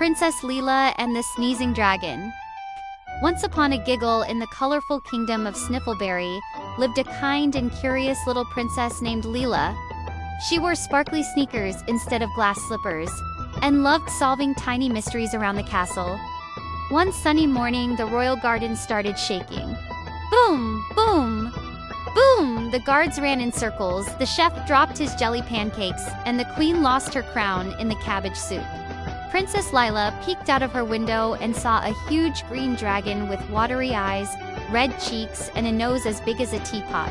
Princess Lila and the Sneezing Dragon. Once upon a giggle in the colorful kingdom of Sniffleberry lived a kind and curious little princess named Lila. She wore sparkly sneakers instead of glass slippers, and loved solving tiny mysteries around the castle. One sunny morning, the royal garden started shaking. Boom! Boom! Boom! The guards ran in circles, the chef dropped his jelly pancakes, and the queen lost her crown in the cabbage soup. Princess Lila peeked out of her window and saw a huge green dragon with watery eyes, red cheeks, and a nose as big as a teapot.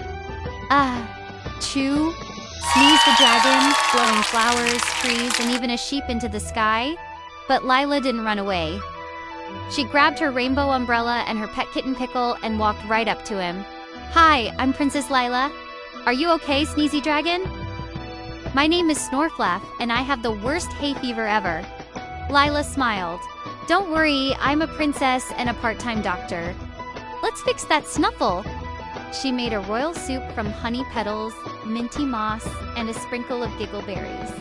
Choo! Sneezed the dragon, blowing flowers, trees, and even a sheep into the sky. But Lila didn't run away. She grabbed her rainbow umbrella and her pet kitten Pickle and walked right up to him. "Hi, I'm Princess Lila. Are you okay, Sneezy Dragon?" "My name is Snorflaff, and I have the worst hay fever ever." Lila smiled. "Don't worry, I'm a princess and a part-time doctor. Let's fix that snuffle." She made a royal soup from honey petals, minty moss, and a sprinkle of giggleberries.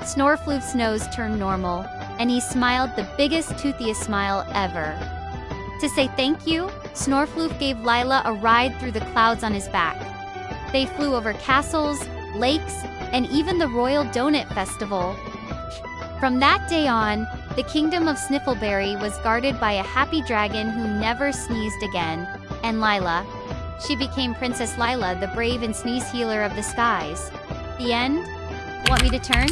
Snorfloof's nose turned normal, and he smiled the biggest, toothiest smile ever. To say thank you, Snorfloof gave Lila a ride through the clouds on his back. They flew over castles, lakes, and even the Royal Donut Festival. From that day on, the kingdom of Sniffleberry was guarded by a happy dragon who never sneezed again, and Lila. She became Princess Lila, the brave and sneeze healer of the skies. The end? Want me to turn?